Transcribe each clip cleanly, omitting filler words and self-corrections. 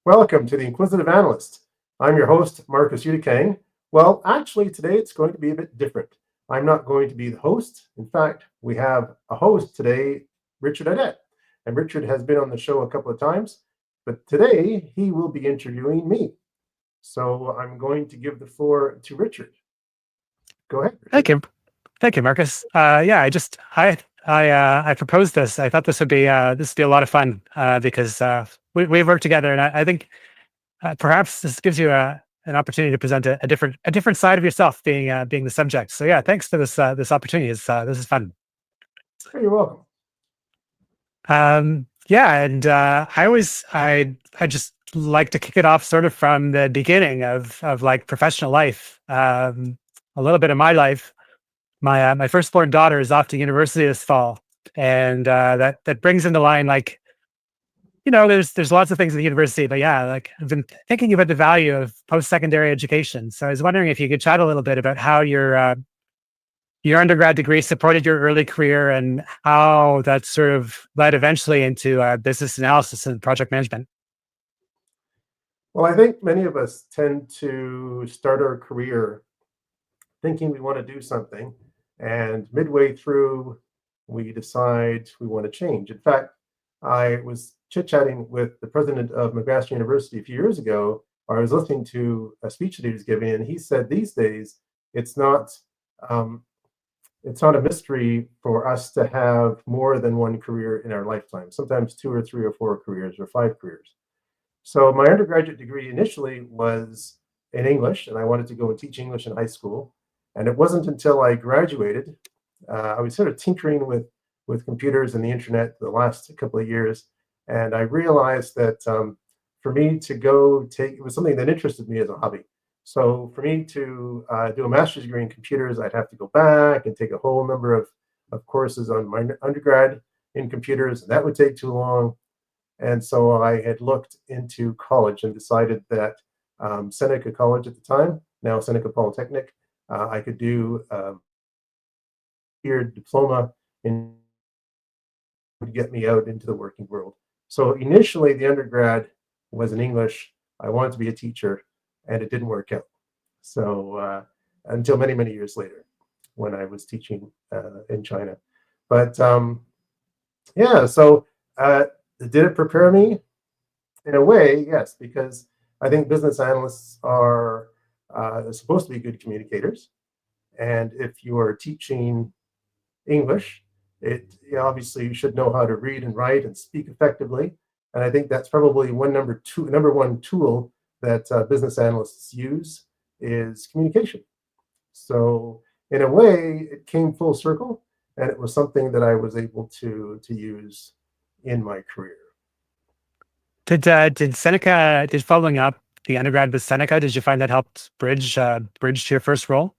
Welcome to the Inquisitive Analyst. I'm your host, Marcus Udokang. Well, actually, today it's going to be a bit different. I'm not going to be the host. In fact, we have a host today, Richard Audette. And Richard has been on the show a couple of times, but today he will be interviewing me. So I'm going to give the floor to Richard. Go ahead, Richard. Thank you, Marcus. I proposed this. I thought this would be a lot of fun because we've worked together, and I think perhaps this gives you an opportunity to present a different side of yourself, being the subject. So yeah, thanks for this opportunity. This is fun. You're welcome. Yeah, and I just like to kick it off sort of from the beginning of like professional life. A little bit of my life. My firstborn daughter is off to university this fall, and that brings into line, like, there's lots of things at the university, but yeah, like I've been thinking about the value of post-secondary education. So I was wondering if you could chat a little bit about how your undergrad degree supported your early career and how that sort of led eventually into business analysis and project management. Well, I think many of us tend to start our career thinking we want to do something, and midway through, we decide we want to change. In fact, I was chit-chatting with the president of McMaster University a few years ago. I was listening to a speech that he was giving, and he said these days it's not a mystery for us to have more than one career in our lifetime, sometimes 2 or 3 or 4 careers or 5 careers. So my undergraduate degree initially was in English, and I wanted to go and teach English in high school. And it wasn't until I graduated, I was sort of tinkering with computers and the internet the last couple of years, and I realized that for me to it was something that interested me as a hobby. So for me to do a master's degree in computers, I'd have to go back and take a whole number of courses on my undergrad in computers, and that would take too long. And so I had looked into college and decided that Seneca College at the time, now Seneca Polytechnic, I could do a year diploma in would get me out into the working world. So initially, the undergrad was in English. I wanted to be a teacher, and it didn't work out. So until many, many years later, when I was teaching in China. But yeah, so did it prepare me? In a way, yes, because I think business analysts are supposed to be good communicators. And if you are teaching English, obviously you should know how to read and write and speak effectively. And I think that's probably number one tool that business analysts use is communication. So in a way, it came full circle, and it was something that I was able to use in my career. Did following up the undergrad with Seneca, did you find that helped bridge to your first role?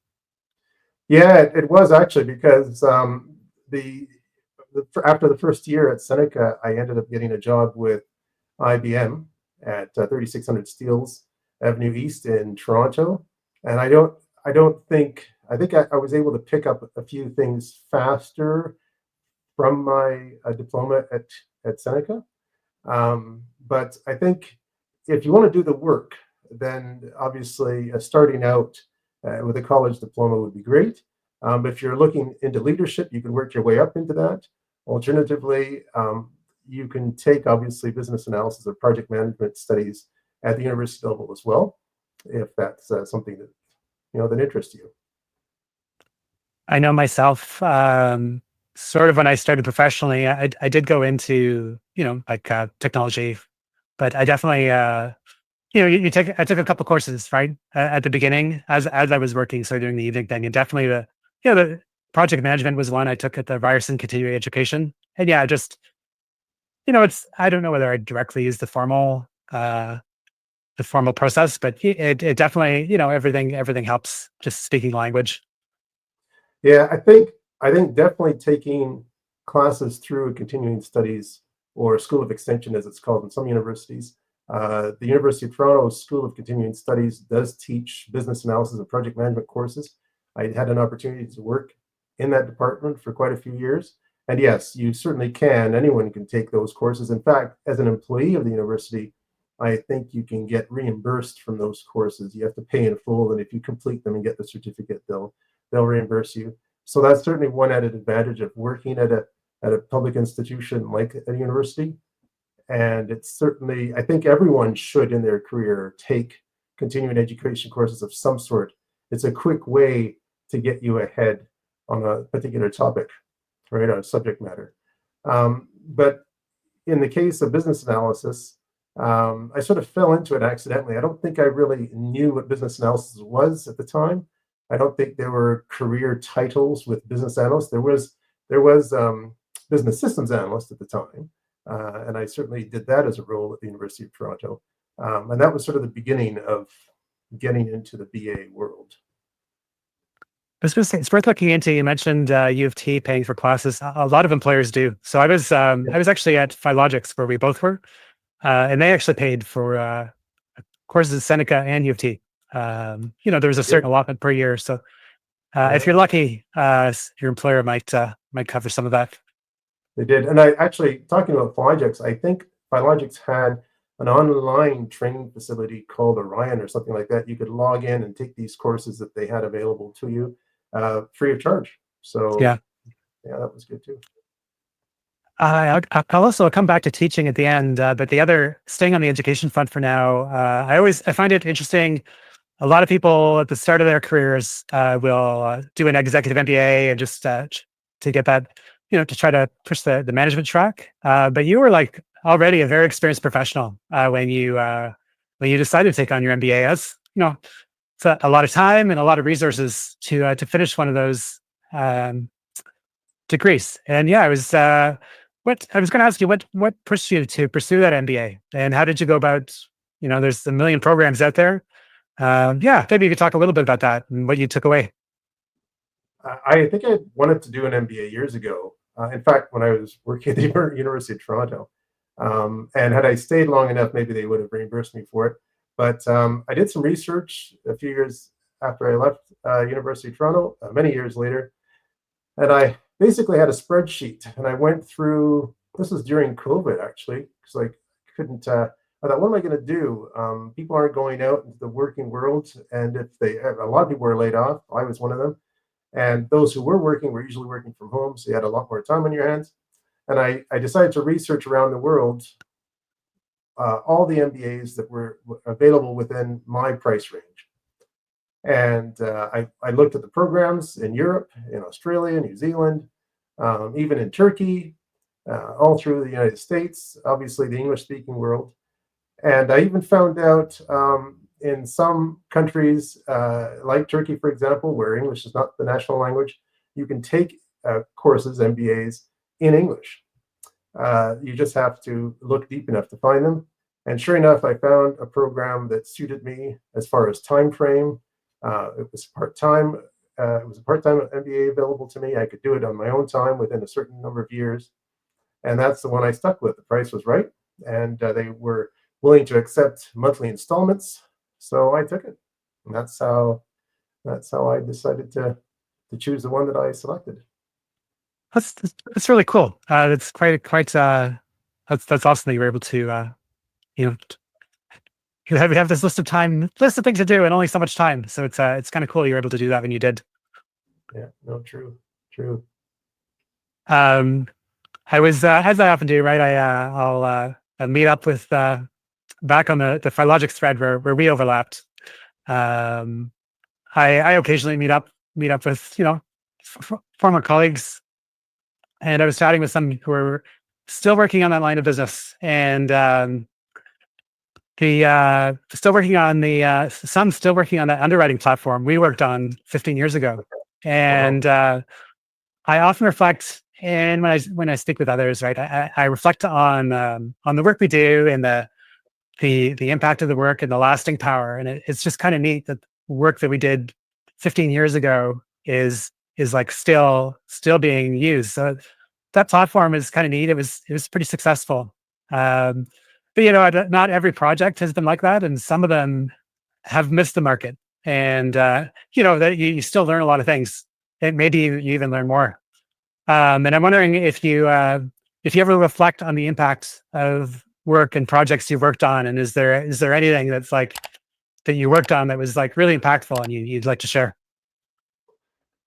Yeah, it was actually, because after the first year at Seneca, I ended up getting a job with IBM at 3600 Steeles Avenue East in Toronto, and I think I was able to pick up a few things faster from my diploma at Seneca. But I think if you want to do the work, then obviously starting out with a college diploma would be great. But if you're looking into leadership, you can work your way up into that. Alternatively, you can take obviously business analysis or project management studies at the university level as well, if that's something that interests you. I know myself, sort of when I started professionally, I did go into, technology, but I definitely, I took a couple courses, right, at the beginning as I was working. So during the evening thing, and definitely the project management was one I took at the Ryerson Continuing Education. And yeah, just, I don't know whether I directly use the formal process, but it definitely, everything helps, just speaking language. Yeah, I think definitely taking classes through a continuing studies or School of Extension, as it's called in some universities. The University of Toronto School of Continuing Studies does teach business analysis and project management courses. I had an opportunity to work in that department for quite a few years. And yes, you certainly can. Anyone can take those courses. In fact, as an employee of the university, I think you can get reimbursed from those courses. You have to pay in full, and if you complete them and get the certificate, they'll reimburse you. So that's certainly one added advantage of working at a public institution like a university. And it's certainly, I think everyone should in their career take continuing education courses of some sort. It's a quick way to get you ahead on a particular topic, right, on a subject matter. But in the case of business analysis, I sort of fell into it accidentally. I don't think I really knew what business analysis was at the time. I don't think there were career titles with business analyst. There was business systems analyst at the time, and I certainly did that as a role at the University of Toronto. And that was sort of the beginning of getting into the BA world. I was going to say, it's worth looking into. You mentioned U of T paying for classes. A lot of employers do. So I was actually at Philogix, where we both were, and they actually paid for courses at Seneca and U of T. There was a certain allotment per year. So if you're lucky, your employer might cover some of that. They did. And I actually, talking about Philogix, I think Philogix had an online training facility called Orion or something like that. You could log in and take these courses that they had available to you free of charge. So yeah, that was good too. I'll also come back to teaching at the end, but staying on the education front for now, I find it interesting. A lot of people at the start of their careers will do an executive MBA and just to get that, to try to push the management track. But you were like already a very experienced professional when you decided to take on your MBA. As it's a lot of time and a lot of resources to finish one of those degrees. And yeah, I was going to ask you, what pushed you to pursue that MBA, and how did you go about? There's a million programs out there. Maybe you could talk a little bit about that and what you took away. I think I wanted to do an MBA years ago. In fact, when I was working at the University of Toronto, and had I stayed long enough, maybe they would have reimbursed me for it. But I did some research a few years after I left University of Toronto, many years later, and I basically had a spreadsheet, and I went through. This was during COVID, actually, because I couldn't. I thought, what am I going to do? People aren't going out into the working world, and a lot of people were laid off. I was one of them. And those who were working were usually working from home, so you had a lot more time on your hands. And I decided to research around the world all the MBAs that were available within my price range. And I looked at the programs in Europe, in Australia, New Zealand, even in Turkey, all through the United States, obviously the English-speaking world. And I even found out in some countries, like Turkey, for example, where English is not the national language, you can take courses, MBAs, in English. You just have to look deep enough to find them. And sure enough, I found a program that suited me as far as time frame. It was part-time. It was a part-time MBA available to me. I could do it on my own time within a certain number of years. And that's the one I stuck with. The price was right. And they were willing to accept monthly installments. So I took it. And that's how I decided to choose the one that I selected. That's really cool. That's quite that's awesome that you were able to you have this list of things to do and only so much time. So it's kind of cool you're able to do that when you did. Yeah, no, true. I was as I often do, right? I'll meet up with back on the Philogix thread where we overlapped. I occasionally meet up with former colleagues, and I was chatting with some who were still working on that line of business, and still working on that underwriting platform we worked on 15 years ago. And I often reflect, and when I speak with others, right, I reflect on the work we do and the impact of the work and the lasting power. And it's just kind of neat that work that we did 15 years ago is like still being used. So that platform is kind of neat. It was pretty successful. But not every project has been like that, and some of them have missed the market. And that you still learn a lot of things. And maybe you even learn more. And I'm wondering if you ever reflect on the impact of work and projects you've worked on, and is there anything that's like that you worked on that was like really impactful and you'd like to share?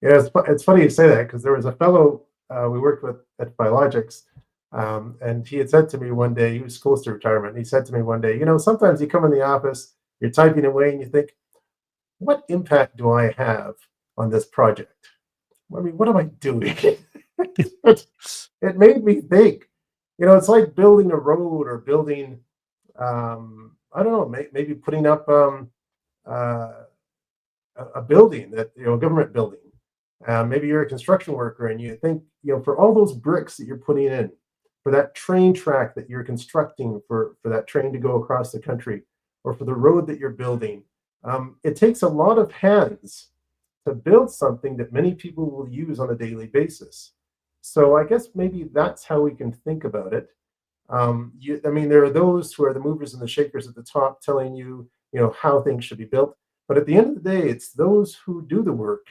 Yeah, it's funny you say that, because there was a fellow we worked with at Biologics, and he had said to me one day, he was close to retirement, and he said to me one day, sometimes you come in the office, you're typing away, and you think, what impact do I have on this project? I mean, what am I doing? It made me think. It's like building a road or building, I don't know, maybe putting up uh, a building a government building. Maybe you're a construction worker and you think, for all those bricks that you're putting in, for that train track that you're constructing, for that train to go across the country, or for the road that you're building, it takes a lot of hands to build something that many people will use on a daily basis. So I guess maybe that's how we can think about it. There are those who are the movers and the shakers at the top telling you, how things should be built. But at the end of the day, it's those who do the work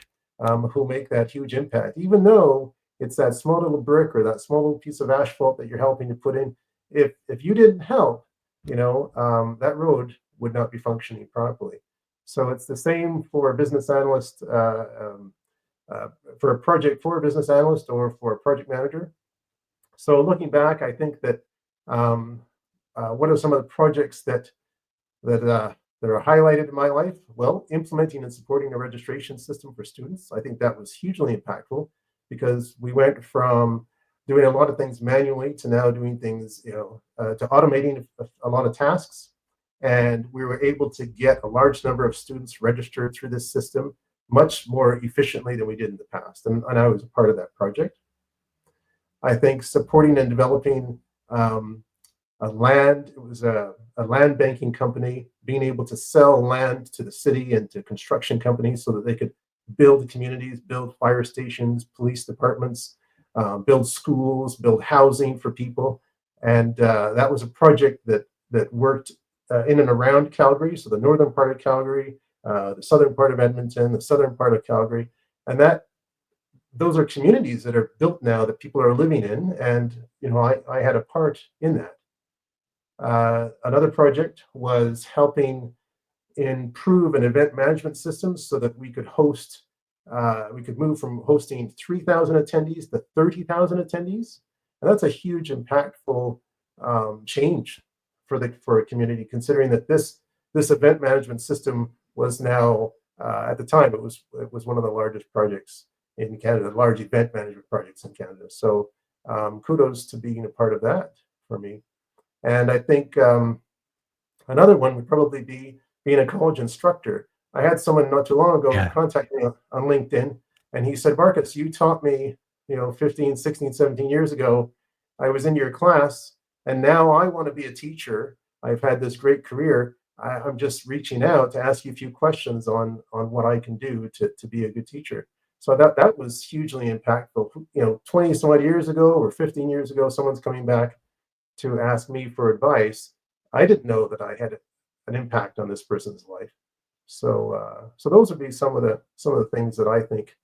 who make that huge impact, even though it's that small little brick or that small little piece of asphalt that you're helping to put in. If you didn't help, that road would not be functioning properly. So it's the same for a business analyst, for a business analyst or for a project manager. So looking back, I think that what are some of the projects that are highlighted in my life? Well, implementing and supporting a registration system for students. I think that was hugely impactful, because we went from doing a lot of things manually to now doing things, to automating a lot of tasks. And we were able to get a large number of students registered through this system much more efficiently than we did in the past. And I was a part of that project. I think supporting and developing it was a land banking company, being able to sell land to the city and to construction companies so that they could build communities, build fire stations, police departments, build schools, build housing for people. And that was a project that worked in and around Calgary, so the northern part of Calgary, the southern part of Edmonton, the southern part of Calgary. And those are communities that are built now that people are living in. And, I had a part in that. Another project was helping improve an event management system so that we could move from hosting 3,000 attendees to 30,000 attendees. And that's a huge, impactful change for a community, considering that this event management system was now, at the time, it was one of the largest projects in Canada, large event management projects in Canada. So kudos to being a part of that for me. And I think another one would probably be being a college instructor. I had someone not too long ago contact me on LinkedIn, and he said, Marcus, you taught me, 15, 16, 17 years ago. I was in your class, and now I want to be a teacher. I've had this great career. I'm just reaching out to ask you a few questions on what I can do to be a good teacher. So that was hugely impactful. 20 some odd years ago or 15 years ago, someone's coming back to ask me for advice. I didn't know that I had an impact on this person's life. So those would be some of the things that I think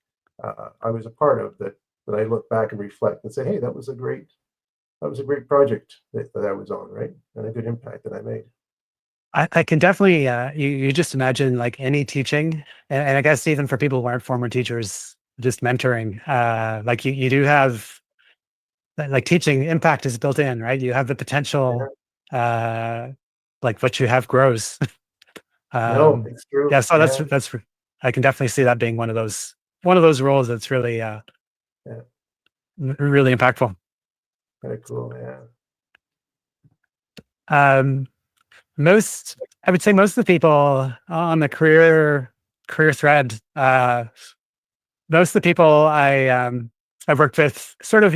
I was a part of that I look back and reflect and say, hey, that was a great project that I was on, right? And a good impact that I made. I can definitely, you just imagine like any teaching, and I guess even for people who aren't former teachers, just mentoring, like you do have, like teaching impact is built in, right? You have the potential, like what you have grows. No, it's true. Yeah, so that's, I can definitely see that being one of those roles that's really, really impactful. Very cool, yeah. I would say most of the people on the career thread, most of the people I've worked with sort of,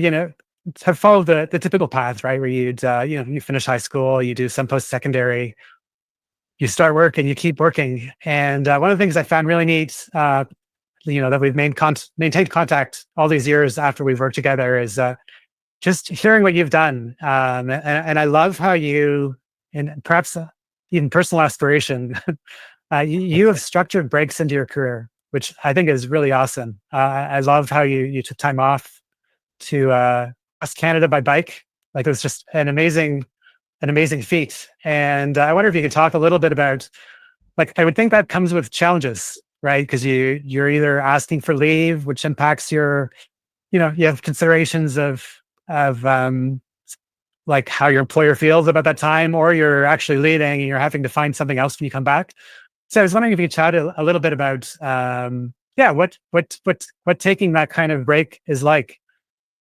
have followed the typical path, right? Where you finish high school, you do some post-secondary, you start work and you keep working. And one of the things I found really neat, that we've maintained contact all these years after we've worked together, is just hearing what you've done. And I love how you, and perhaps even personal aspiration, you have structured breaks into your career, which I think is really awesome. I love how you took time off to cross Canada by bike. Like, it was just an amazing an amazing feat. And I wonder if you could talk a little bit about, like, I would think that comes with challenges, right? Because you're either asking for leave, which impacts your, you have considerations of like how your employer feels about that time, or you're actually leaving and you're having to find something else when you come back. So I was wondering if you could chat a little bit about, yeah, what taking that kind of break is like,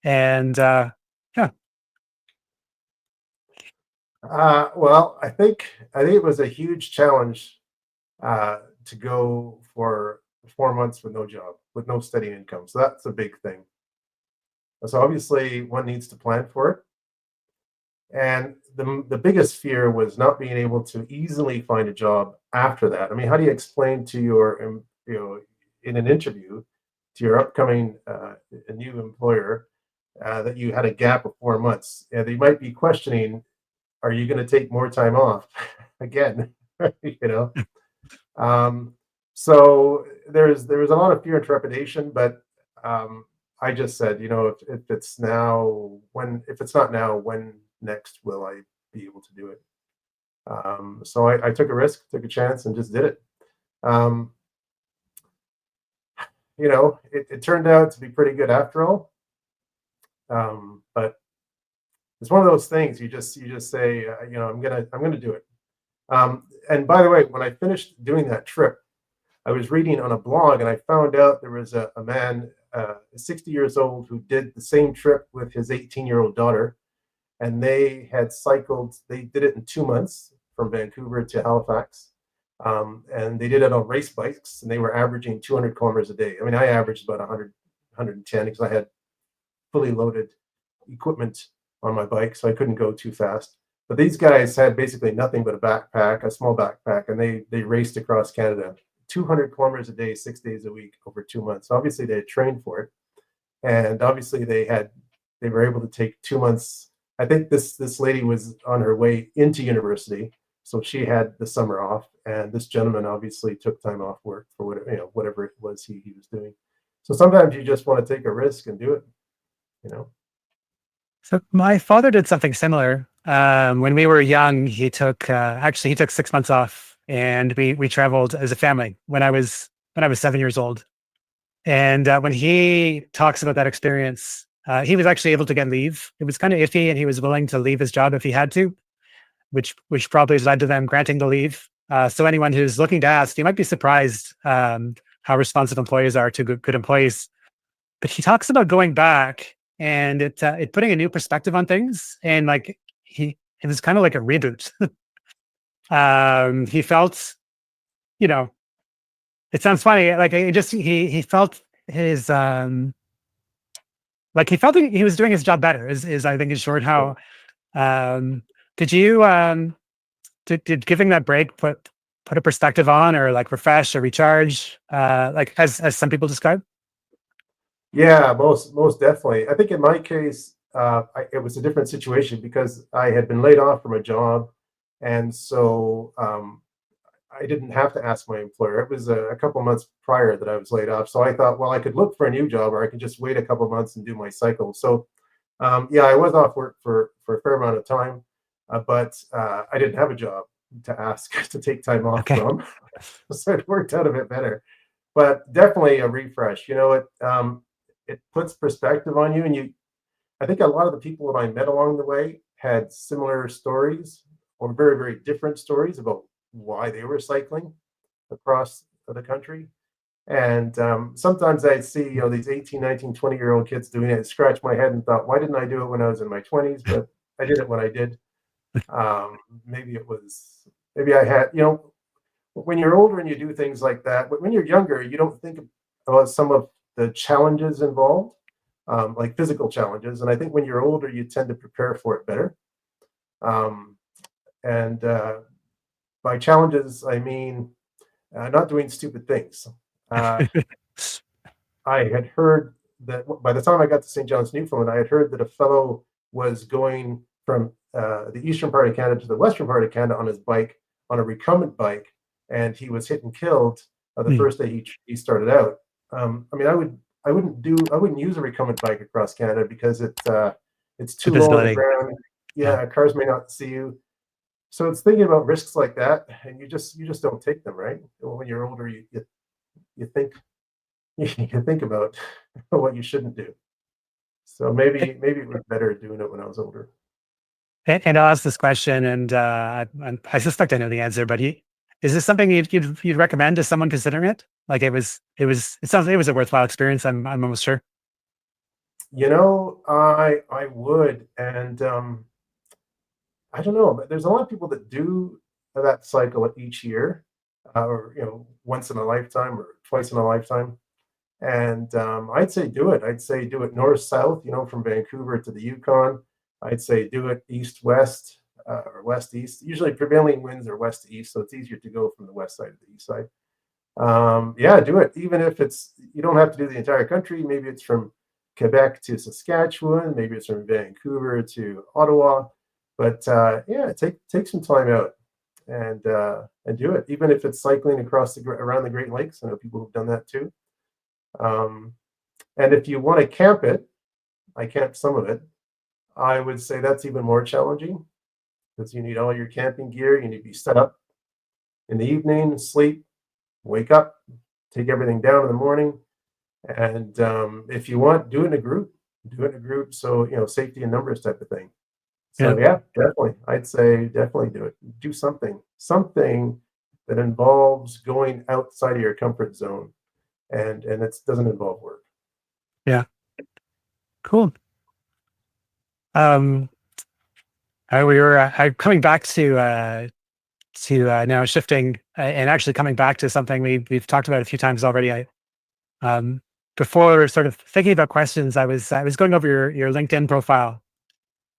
and yeah. Well, I think it was a huge challenge to go for 4 months with no job, with no steady income. So that's a big thing. So obviously, one needs to plan for it. And the biggest fear was not being able to easily find a job after that. I mean, how do you explain to your, in an interview to your upcoming a new employer that you had a gap of 4 months? And they might be questioning, are you going to take more time off again? you know. Um, so there was a lot of fear and trepidation, but I just said, if it's now, if it's not now, when next will I be able to do it? So I took a risk, took a chance, and just did it. Um, it turned out to be pretty good after all. But it's one of those things you just say, I'm gonna do it. And by the way, when I finished doing that trip, I was reading on a blog and I found out there was a man, 60 years old, who did the same trip with his 18-year-old daughter. And they did it in 2 months from Vancouver to Halifax. And they did it on race bikes, and they were averaging 200 kilometers a day. I mean, I averaged about 100, 110 because I had fully loaded equipment on my bike, so I couldn't go too fast. But these guys had basically nothing but a backpack, a small backpack, and they raced across Canada, 200 kilometers a day, 6 days a week over 2 months. So obviously, they had trained for it, and obviously they were able to take 2 months. I think this lady was on her way into university, so she had the summer off, and this gentleman obviously took time off work for whatever it was he was doing. So sometimes you just want to take a risk and do it, you know. So my father did something similar. When we were young, he took 6 months off, and we traveled as a family when I was 7 years old. And when he talks about that experience, he was actually able to get leave. It was kind of iffy, and he was willing to leave his job if he had to, which probably led to them granting the leave. So anyone who's looking to ask, you might be surprised how responsive employers are to good employees. But he talks about going back and it putting a new perspective on things, and like it was kind of like a reboot. He felt, you know, it sounds funny. Like he felt his like he felt he was doing his job better. Is I think in short how um, did you did giving that break put a perspective on, or like refresh or recharge, like as some people describe? Yeah, most definitely. I think in my case, it was a different situation because I had been laid off from a job, and so I didn't have to ask my employer. It was a couple months prior that I was laid off, so I thought, well, I could look for a new job, or I could just wait a couple months and do my cycle. So, yeah, I was off work for a fair amount of time, but I didn't have a job to ask to take time off Okay. from, so it worked out a bit better. But definitely a refresh. It puts perspective on you, and I think a lot of the people that I met along the way had similar stories or very, very different stories about why they were cycling across the country. And sometimes I'd see, these 18, 19, 20-year-old kids doing it, scratch my head and thought, why didn't I do it when I was in my 20s? But I did it when I did. Maybe maybe I had, when you're older and you do things like that, but when you're younger, you don't think about some of the challenges involved, like physical challenges. And I think when you're older, you tend to prepare for it better. Um, and by challenges, I mean not doing stupid things. Uh, I had heard that by the time I got to St. John's, Newfoundland, I had heard that a fellow was going from the eastern part of Canada to the western part of Canada on his bike, on a recumbent bike, and he was hit and killed the Hmm. first day he started out. I mean, I wouldn't use a recumbent bike across Canada because it's The too low on the visibility. ground. Yeah. Yeah, cars may not see you. So it's thinking about risks like that, and you just don't take them, right? When you're older, you think you think about what you shouldn't do. So maybe it was better doing it when I was older. And I'll ask this question, and I suspect I know the answer, but is this something you'd recommend to someone considering it? Like it sounds like it was a worthwhile experience. I'm almost sure. I would, and I don't know, but there's a lot of people that do that cycle each year, or once in a lifetime or twice in a lifetime. And I'd say do it. I'd say do it north south. From Vancouver to the Yukon. I'd say do it east west or west east. Usually prevailing winds are west to east, so it's easier to go from the west side to the east side. Yeah, do it. Even if you don't have to do the entire country. Maybe it's from Quebec to Saskatchewan. Maybe it's from Vancouver to Ottawa. But yeah, take some time out and do it. Even if it's cycling around the Great Lakes. I know people who've done that too. Um, and if you want to camp it, I camped some of it. I would say that's even more challenging because you need all your camping gear. You need to be set up in the evening, sleep, wake up, take everything down in the morning. And if you want, do it in a group. Do it in a group. So, safety in numbers type of thing. Yeah. So yeah, definitely. I'd say definitely do it. Do something that involves going outside of your comfort zone, and it doesn't involve work. Yeah. Cool. Um, we were coming back to now shifting and actually coming back to something we've talked about a few times already. Um, Before sort of thinking about questions, I was going over your LinkedIn profile,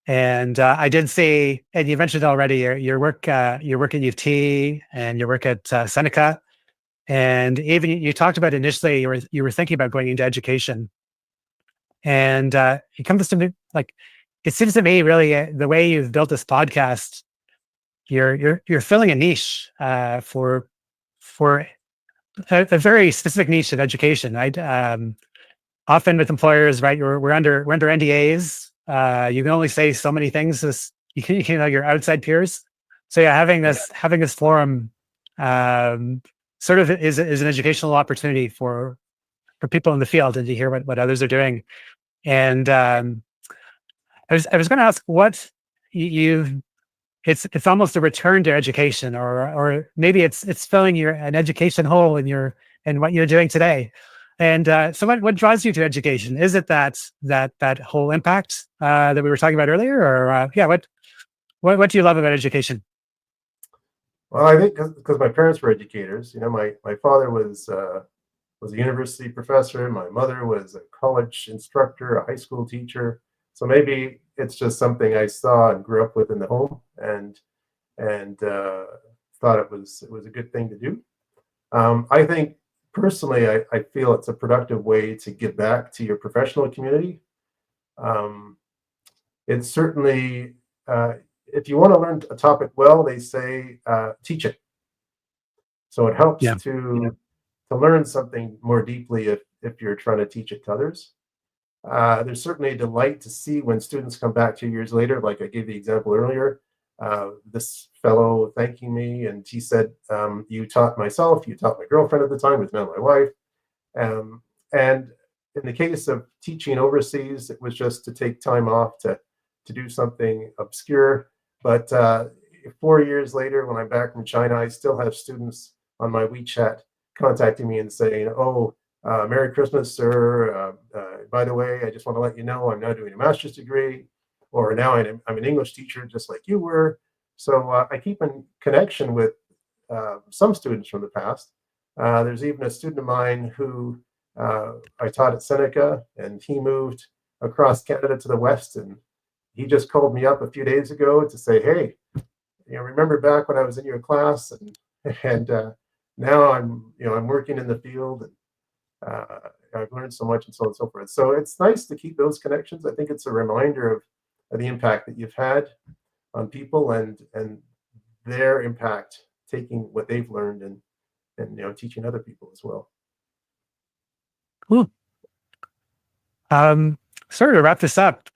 and I did see, and you mentioned already your work at UT and your work at Seneca, and even you talked about initially you were thinking about going into education, and it comes to me like it seems to me really the way you've built this podcast, you're filling a niche for a very specific niche of education, right? Often with employers, right? We're under NDAs. You can only say so many things as your outside peers. So yeah, having this forum um, sort of is an educational opportunity for people in the field and to hear what others are doing. And I was going to ask what you it's almost a return to education, or maybe it's filling an education hole in what you're doing today. And so what drives you to education? Is it that whole impact that we were talking about earlier, or yeah, what do you love about education? Well, I think because my parents were educators. My father was a university professor. My mother was a college instructor, a high school teacher. So maybe it's just something I saw and grew up with in the home, and thought it was a good thing to do. I think personally, I feel it's a productive way to give back to your professional community. Um, it's certainly, if you want to learn a topic well, they say teach it. So it helps Yeah, to learn something more deeply if you're trying to teach it to others. There's certainly a delight to see when students come back 2 years later, like I gave the example earlier. This fellow thanking me, and he said, "You taught myself, you taught my girlfriend at the time, who's now my wife." And in the case of teaching overseas, it was just to take time off to do something obscure. But 4 years later, when I'm back from China, I still have students on my WeChat contacting me and saying, "Oh, Merry Christmas, sir. By the way, I just want to let you know I'm now doing a master's degree, or now I'm an English teacher, just like you were." So I keep in connection with some students from the past. There's even a student of mine who I taught at Seneca, and he moved across Canada to the West. And he just called me up a few days ago to say, "Hey, remember back when I was in your class?" And now I'm working in the field, and I've learned so much, and so on and so forth. So it's nice to keep those connections. I think it's a reminder of the impact that you've had on people, and their impact, taking what they've learned and teaching other people as well. cool. Um, Sort of to wrap this up,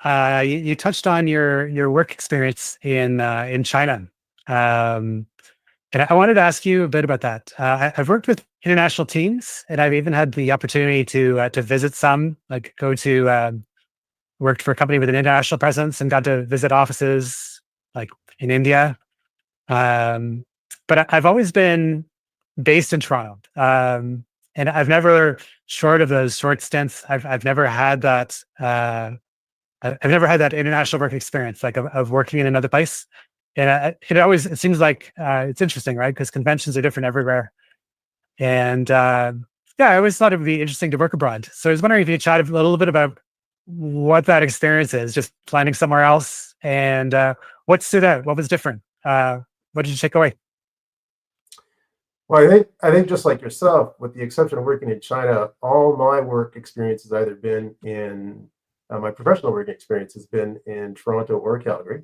you touched on your work experience in China. And I wanted to ask you a bit about that. I've worked with international teams, and I've even had the opportunity to visit some, like go to worked for a company with an international presence and got to visit offices like in India. Um, but I've always been based in Toronto, and I've never, short of those short stints, I've never had that. I've never had that international work experience, like of working in another place. And it seems like it's interesting, right? Because conventions are different everywhere. And yeah, I always thought it would be interesting to work abroad. So I was wondering if you could chat a little bit about what that experience is, just planning somewhere else, and what stood out, what was different, what did you take away? Well, I think just like yourself, with the exception of working in China, all my work experience has either been in my professional work experience has been in Toronto or Calgary.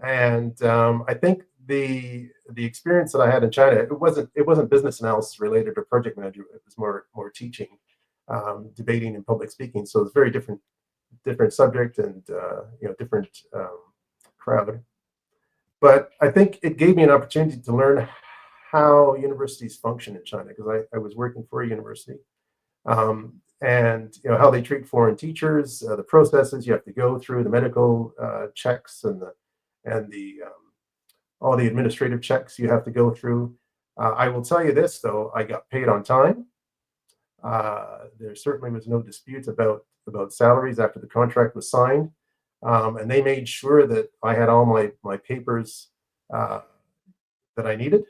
And I think the experience that I had in China, it wasn't business analysis related or project management. It was more teaching, debating, and public speaking. So it's very different subject and different crowd. But I think it gave me an opportunity to learn how universities function in China, because I was working for a university, and how they treat foreign teachers, the processes you have to go through, the medical checks, and the all the administrative checks you have to go through. I will tell you this though, I got paid on time. There certainly was no dispute about salaries after the contract was signed, and they made sure that I had all my papers uh, that I needed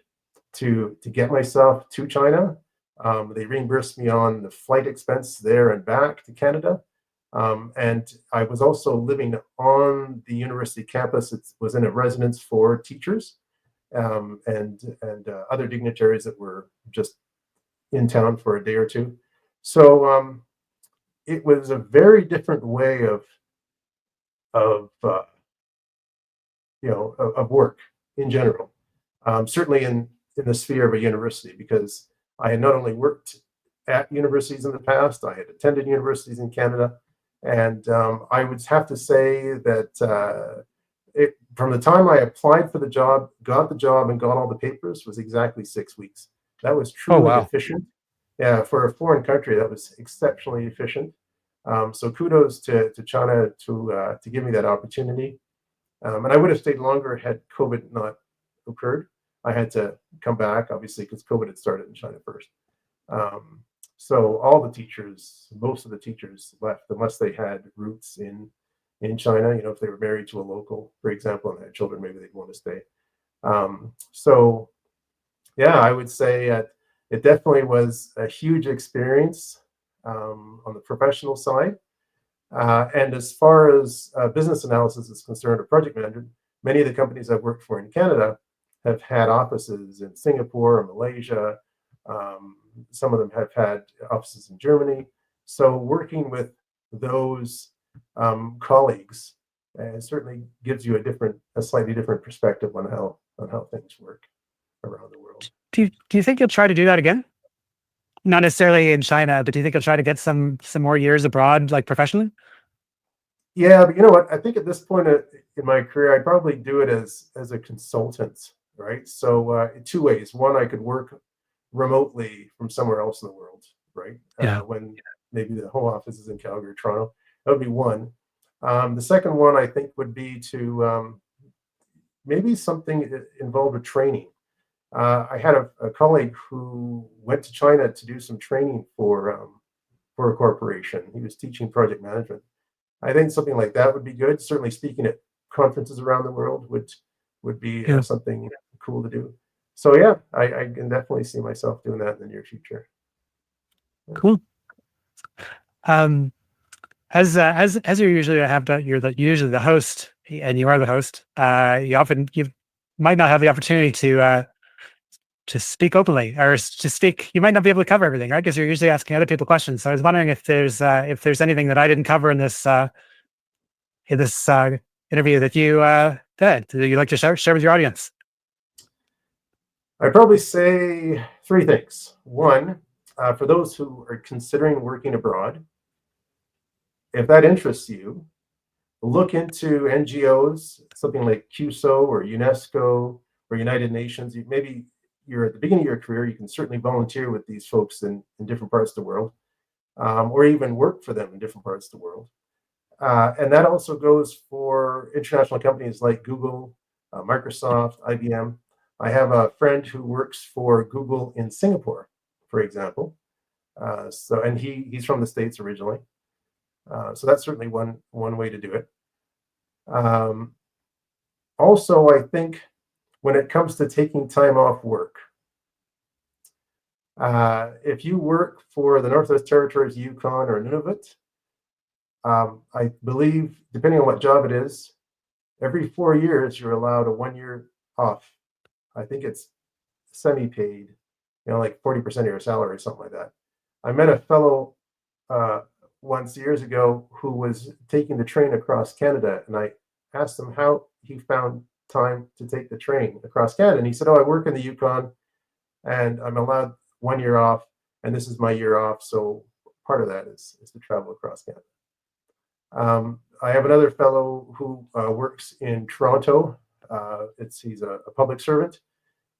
to get myself to China. They reimbursed me on the flight expense there and back to Canada. And I was also living on the university campus. It was in a residence for teachers, and other dignitaries that were just in town for a day or two. So it was a very different way of of work in general. Certainly in the sphere of a university, because I had not only worked at universities in the past, I had attended universities in Canada, and I would have to say that from the time I applied for the job, got the job, and got all the papers was exactly 6 weeks. That was Oh truly wow. efficient. Yeah, for a foreign country, that was exceptionally efficient. So kudos to China to give me that opportunity. And I would have stayed longer had COVID not occurred. I had to come back, obviously, because COVID had started in China first. Um, so all the teachers, most of the teachers left unless they had roots in China. If they were married to a local, for example, and had children, maybe they'd want to stay. So yeah, I would say it definitely was a huge experience on the professional side. And as far as business analysis is concerned, or project management, many of the companies I've worked for in Canada have had offices in Singapore or Malaysia. Some of them have had offices in Germany. So working with those colleagues certainly gives you a slightly different perspective on how things work around the world. Do you think you'll try to do that again? Not necessarily in China, but do you think you'll try to get some more years abroad, like professionally? Yeah, but you know what? I think at this point in my career, I'd probably do it as a consultant, right? So in two ways. One, I could work remotely from somewhere else in the world, right? Yeah. When maybe the home office is in Calgary or Toronto. That would be one. The second one, I think, would be to maybe something involved with training. I had a colleague who went to China to do some training for a corporation. He was teaching project management. I think something like that would be good. Certainly, speaking at conferences around the world would be Yeah. something cool to do. So yeah, I can definitely see myself doing that in the near future. Cool. Um, as you usually have you're usually the host, and you are the host. You might not have the opportunity to speak openly, or to speak. You might not be able to cover everything, right? Because you're usually asking other people questions. So I was wondering if there's anything that I didn't cover in this interview that you did that you'd like to share with your audience. I'd probably say three things. One, for those who are considering working abroad, if that interests you, look into NGOs, something like CUSO or UNESCO or United Nations. Maybe you're at the beginning of your career, you can certainly volunteer with these folks in different parts of the world, or even work for them in different parts of the world. And that also goes for international companies like Google, Microsoft, IBM. I have a friend who works for Google in Singapore, for example. And he's from the States originally. So that's certainly one way to do it. Also, I think when it comes to taking time off work, if you work for the Northwest Territories, Yukon, or Nunavut, I believe, depending on what job it is, every 4 years you're allowed a 1 year off. I think it's semi-paid, like 40% of your salary or something like that. I met a fellow once years ago who was taking the train across Canada, and I asked him how he found time to take the train across Canada. And he said, "Oh, I work in the Yukon, and I'm allowed 1 year off, and this is my year off. So part of that is to travel across Canada." I have another fellow who works in Toronto. He's a public servant,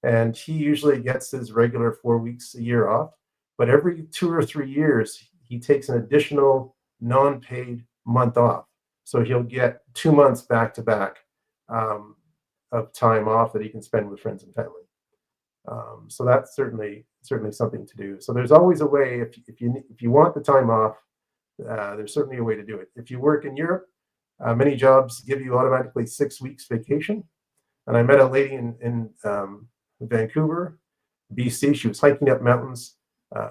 and he usually gets his regular 4 weeks a year off. But every 2 or 3 years, he takes an additional non-paid month off. So he'll get 2 months back to back of time off that he can spend with friends and family. So that's certainly something to do. So there's always a way. If you want the time off, there's certainly a way to do it. If you work in Europe, many jobs give you automatically 6 weeks vacation. And I met a lady in Vancouver, BC. She was hiking up mountains.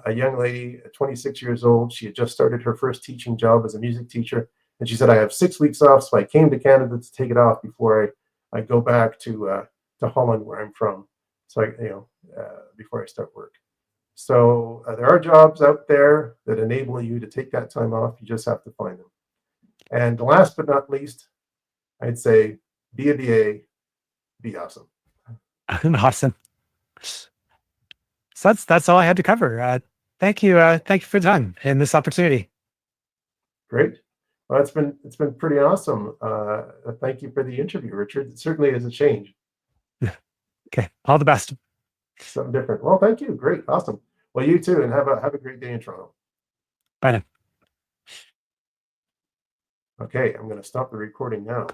A young lady, 26 years old. She had just started her first teaching job as a music teacher. And she said, "I have 6 weeks off, so I came to Canada to take it off before I go back to Holland, where I'm from. So before I start work." So there are jobs out there that enable you to take that time off. You just have to find them. And last but not least, I'd say be a BA, be awesome. Awesome. So that's all I had to cover. Thank you for the time and this opportunity. Great. Well, it's been pretty awesome. Thank you for the interview, Richard. It certainly is a change. Okay, all the best. Something different. Well, thank you. Great, awesome. Well, you too, and have a great day in Toronto. Bye now. Okay, I'm going to stop the recording now.